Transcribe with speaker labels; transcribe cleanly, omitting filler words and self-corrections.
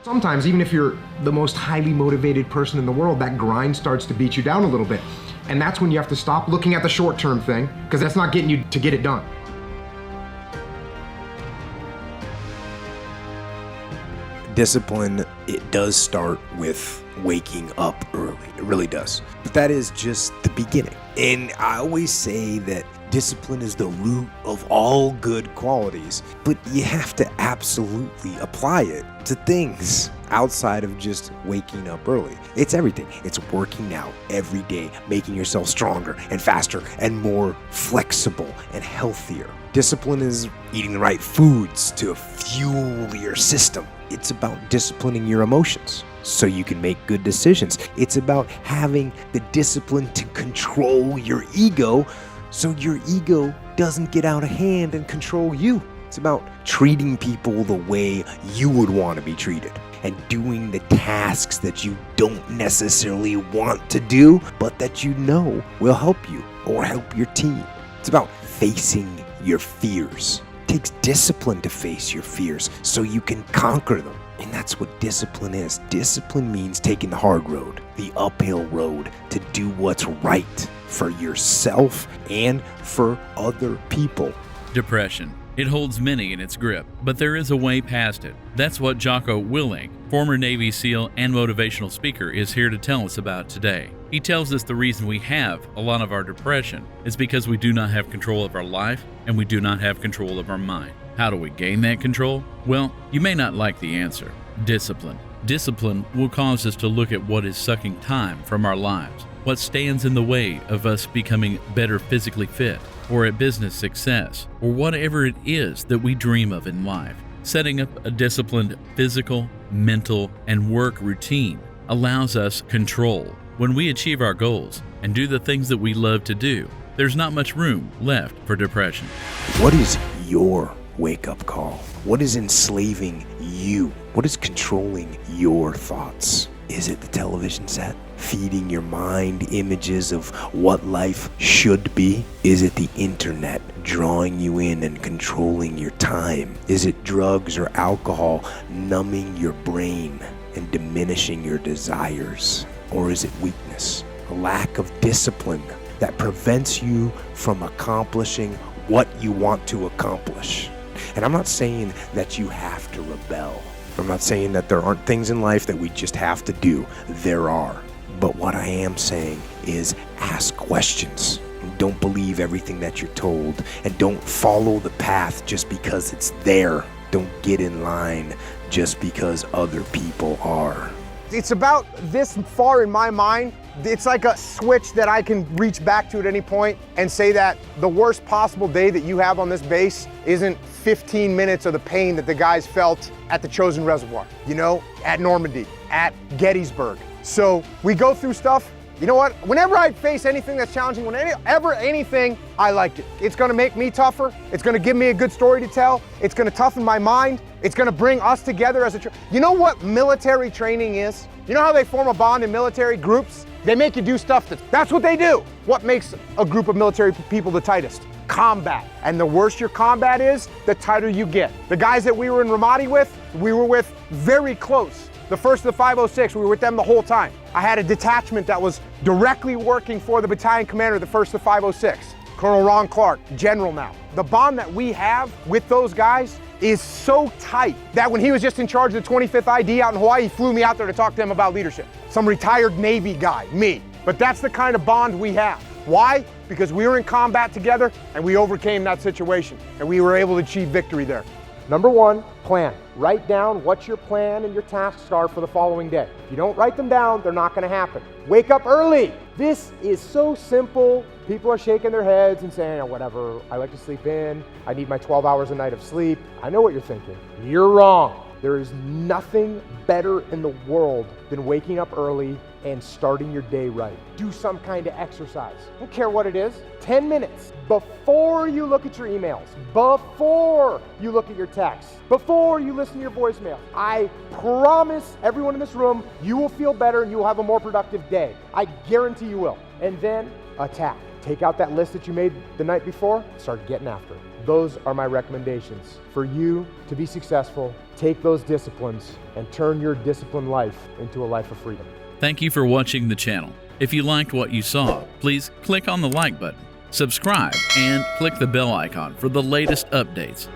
Speaker 1: Sometimes, even if you're the most highly motivated person in the world, that grind starts to beat you down a little bit. And that's when you have to stop looking at the short-term thing, because that's not getting you to get it done.
Speaker 2: Discipline, it does start with waking up early. It really does. But that is just the beginning. And I always say that discipline is the root of all good qualities, but you have to absolutely apply it to things outside of just waking up early. It's everything. It's working out every day, making yourself stronger and faster and more flexible and healthier. Discipline is eating the right foods to fuel your system. It's about disciplining your emotions so you can make good decisions. It's about having the discipline to control your ego so your ego doesn't get out of hand and control you. It's about treating people the way you would want to be treated and doing the tasks that you don't necessarily want to do, but that you know will help you or help your team. It's about facing your fears. It takes discipline to face your fears so you can conquer them. And that's what discipline is. Discipline means taking the hard road, the uphill road, to do what's right for yourself and for other people.
Speaker 3: Depression. It holds many in its grip, but there is a way past it. That's what Jocko Willink, former Navy SEAL and motivational speaker, is here to tell us about today. He tells us the reason we have a lot of our depression is because we do not have control of our life and we do not have control of our mind. How do we gain that control? Well, you may not like the answer. Discipline. Discipline will cause us to look at what is sucking time from our lives, what stands in the way of us becoming better physically fit, or at business success, or whatever it is that we dream of in life. Setting up a disciplined physical, mental, and work routine allows us control. When we achieve our goals and do the things that we love to do, there's not much room left for depression.
Speaker 2: What is your wake-up call? What is enslaving you? What is controlling your thoughts? Is it the television set? Feeding your mind images of what life should be? Is it the internet drawing you in and controlling your time? Is it drugs or alcohol numbing your brain and diminishing your desires? Or is it weakness, a lack of discipline that prevents you from accomplishing what you want to accomplish? And I'm not saying that you have to rebel. I'm not saying that there aren't things in life that we just have to do. There are. But what I am saying is ask questions. Don't believe everything that you're told. And don't follow the path just because it's there. Don't get in line just because other people are.
Speaker 4: It's about this far in my mind. It's like a switch that I can reach back to at any point and say that the worst possible day that you have on this base isn't 15 minutes of the pain that the guys felt at the Chosin Reservoir, at Normandy, at Gettysburg. So we go through stuff. You know what? Whenever I face anything that's challenging, anything, I like it. It's gonna make me tougher. It's gonna give me a good story to tell. It's gonna toughen my mind. It's gonna bring us together as you know what military training is? You know how they form a bond in military groups? They make you do stuff that's what they do. What makes a group of military people the tightest? Combat. And the worse your combat is, the tighter you get. The guys that we were in Ramadi with, we were with very close. The 1st of the 506, we were with them the whole time. I had a detachment that was directly working for the battalion commander of the 1st of the 506, Colonel Ron Clark, general now. The bond that we have with those guys is so tight that when he was just in charge of the 25th ID out in Hawaii, he flew me out there to talk to them about leadership. Some retired Navy guy, me. But that's the kind of bond we have. Why? Because we were in combat together and we overcame that situation and we were able to achieve victory there. Number one, plan. Write down what your plan and your tasks are for the following day. If you don't write them down, they're not gonna happen. Wake up early. This is so simple. People are shaking their heads and saying, oh, whatever, I like to sleep in. I need my 12 hours a night of sleep. I know what you're thinking. You're wrong. There is nothing better in the world than waking up early and starting your day right. Do some kind of exercise. I don't care what it is. 10 minutes before you look at your emails, before you look at your texts, before you listen to your voicemail. I promise everyone in this room, you will feel better and you will have a more productive day. I guarantee you will. And then attack. take out that list that you made the night before, start getting after it. Those are my recommendations for you to be successful. Take those disciplines and turn your disciplined life into a life of freedom.
Speaker 3: Thank you for watching the channel. If you liked what you saw, please click on the like button, subscribe, and click the bell icon for the latest updates.